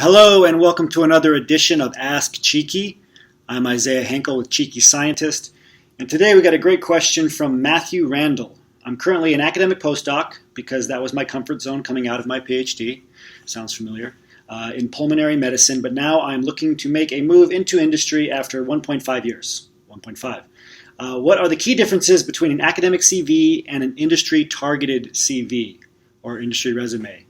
Hello and welcome to another edition of Ask Cheeky. I'm Isaiah Hankel with Cheeky Scientist, and today we got a great question from Matthew Randall. I'm currently an academic postdoc because that was my comfort zone coming out of my PhD. Sounds familiar. In pulmonary medicine, but now I'm looking to make a move into industry after 1.5 years. 1.5. What are the key differences between an academic CV and an industry-targeted CV or industry resume?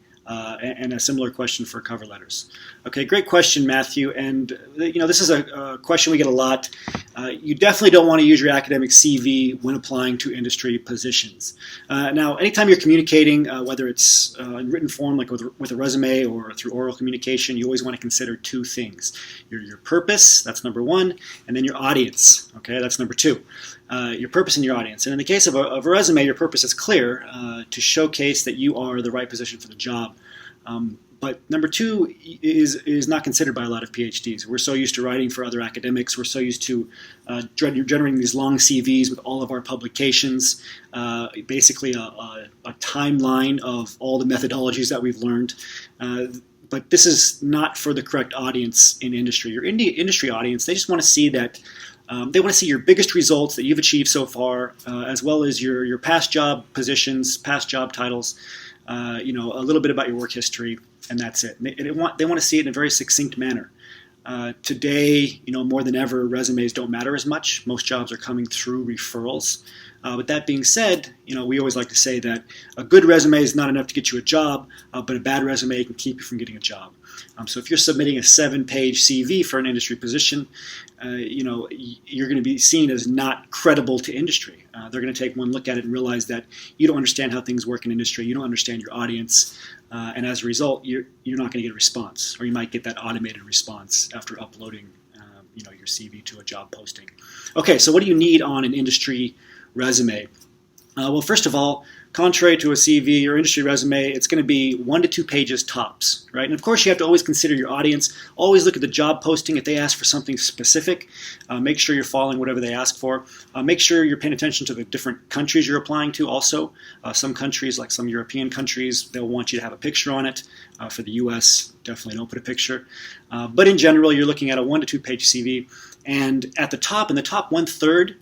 And a similar question for cover letters. Okay, great question, Matthew. And this is a question we get a lot. You definitely don't want to use your academic CV when applying to industry positions. Now, anytime you're communicating, whether it's in written form, like with a resume, or through oral communication, you always want to consider two things: your purpose, that's number one, and then your audience. Okay, that's number two. Your purpose and your audience. And in the case of a resume, your purpose is clear, to showcase that you are the right position for the job. But number two is not considered by a lot of PhDs. We're so used to writing for other academics. We're so used to generating these long CVs with all of our publications, basically a timeline of all the methodologies that we've learned. But this is not for the correct audience in industry. Your industry audience, they just want to see that they want to see your biggest results that you've achieved so far, as well as your past job positions, past job titles, a little bit about your work history, and that's it. They want to see it in a very succinct manner. Today, more than ever, resumes don't matter as much. Most jobs are coming through referrals. With that being said, we always like to say that a good resume is not enough to get you a job, but a bad resume can keep you from getting a job. So if you're submitting a 7-page CV for an industry position, you're going to be seen as not credible to industry. They're going to take one look at it and realize that you don't understand how things work in industry. You don't understand your audience. And as a result, you're not going to get a response, or you might get that automated response after uploading your CV to a job posting. Okay, so what do you need on an industry resume? Well, first of all, contrary to a CV or industry resume, it's going to be 1 to 2 pages tops, right? And of course, you have to always consider your audience. Always look at the job posting. If they ask for something specific, make sure you're following whatever they ask for. Make sure you're paying attention to the different countries you're applying to also. Some countries, like some European countries, they'll want you to have a picture on it. For the U.S., definitely don't put a picture. But in general, you're looking at a 1 to 2 page CV. And at the top, in the top 1/3,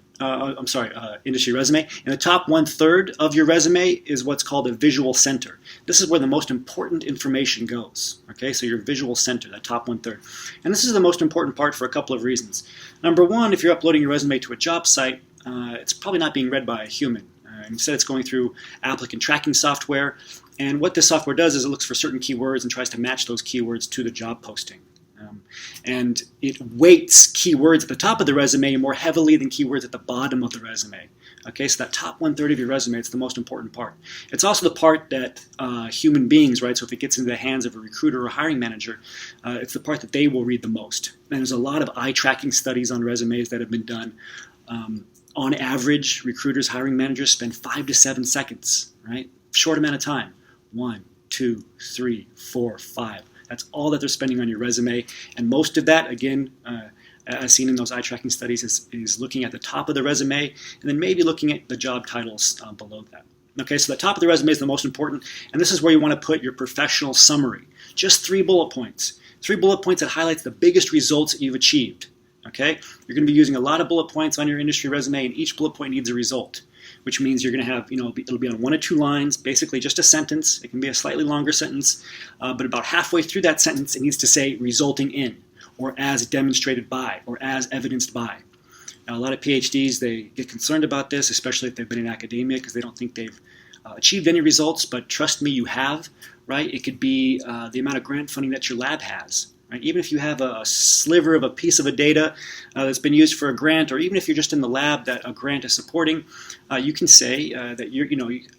industry resume. In the top 1/3 of your resume is what's called a visual center. This is where the most important information goes. Okay, so your visual center, that top 1/3. And this is the most important part for a couple of reasons. Number one, if you're uploading your resume to a job site, it's probably not being read by a human. Instead, it's going through applicant tracking software. And what this software does is it looks for certain keywords and tries to match those keywords to the job posting. And it weights keywords at the top of the resume more heavily than keywords at the bottom of the resume. Okay, so that top 1/3 of your resume, it's the most important part. It's also the part that human beings, right, so if it gets into the hands of a recruiter or hiring manager, it's the part that they will read the most. And there's a lot of eye tracking studies on resumes that have been done. On average, recruiters, hiring managers spend 5 to 7 seconds, right? Short amount of time. 1, 2, 3, 4, 5. That's all that they're spending on your resume. And most of that, again, as seen in those eye tracking studies, is looking at the top of the resume and then maybe looking at the job titles below that. Okay, so the top of the resume is the most important, and this is where you want to put your professional summary. Just 3 bullet points. 3 bullet points that highlights the biggest results that you've achieved. Okay, you're going to be using a lot of bullet points on your industry resume, and each bullet point needs a result, which means you're going to have, it'll be on 1 or 2 lines, basically just a sentence. It can be a slightly longer sentence, but about halfway through that sentence, it needs to say resulting in, or as demonstrated by, or as evidenced by. Now, a lot of PhDs, they get concerned about this, especially if they've been in academia, because they don't think they've achieved any results, but trust me, you have, right? It could be the amount of grant funding that your lab has. Right? Even if you have a sliver of a piece of a data that's been used for a grant, or even if you're just in the lab that a grant is supporting, you can say that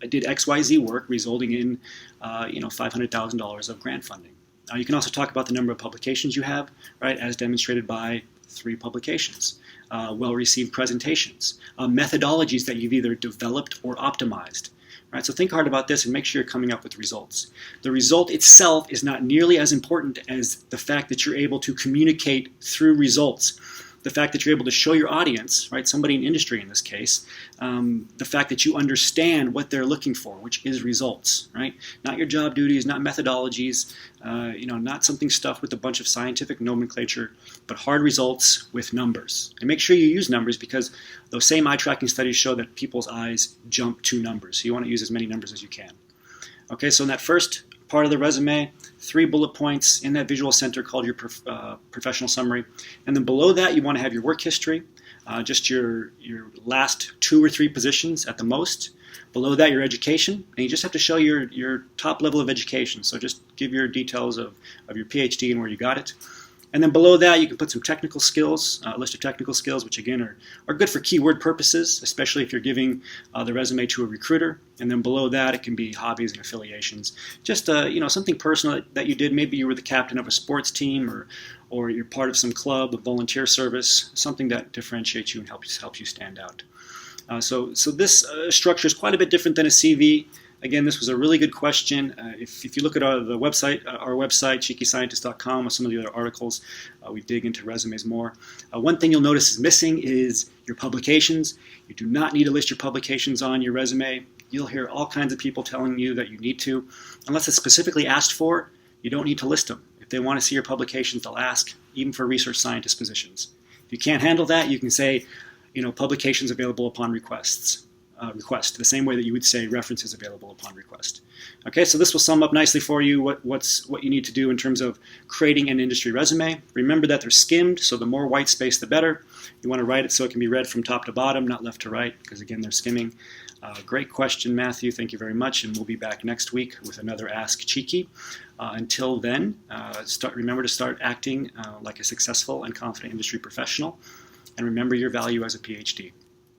I did XYZ work resulting in $500,000 of grant funding. You can also talk about the number of publications you have, right, as demonstrated by 3 publications, well-received presentations, methodologies that you've either developed or optimized. Right, so think hard about this and make sure you're coming up with results. The result itself is not nearly as important as the fact that you're able to communicate through results. the fact that you're able to show your audience, right, somebody in industry in this case, the fact that you understand what they're looking for, which is results, right? Not your job duties, not methodologies, not something stuffed with a bunch of scientific nomenclature, but hard results with numbers. And make sure you use numbers, because those same eye tracking studies show that people's eyes jump to numbers. So you want to use as many numbers as you can. Okay, so in that first part of the resume, 3 bullet points in that visual center called your professional summary. And then below that, you want to have your work history, just your last 2 or 3 positions at the most. Below that, your education, and you just have to show your top level of education. So just give your details of your PhD and where you got it. And then below that, you can put some technical skills, a list of technical skills, which again are good for keyword purposes, especially if you're giving the resume to a recruiter. And then below that, it can be hobbies and affiliations. Just something personal that you did. Maybe you were the captain of a sports team, or you're part of some club, a volunteer service, something that differentiates you and helps you stand out. So this structure is quite a bit different than a CV. Again, this was a really good question. If you look at our website, cheekyscientist.com, with some of the other articles, we dig into resumes more. One thing you'll notice is missing is your publications. You do not need to list your publications on your resume. You'll hear all kinds of people telling you that you need to. Unless it's specifically asked for, you don't need to list them. If they want to see your publications, they'll ask, even for research scientist positions. If you can't handle that, you can say, publications available upon request, the same way that you would say references available upon request. Okay, so this will sum up nicely for you what you need to do in terms of creating an industry resume. Remember that they're skimmed, so the more white space, the better. You want to write it so it can be read from top to bottom, not left to right, because again, they're skimming. Great question, Matthew. Thank you very much, and we'll be back next week with another Ask Cheeky. Until then, remember to start acting like a successful and confident industry professional, and remember your value as a PhD.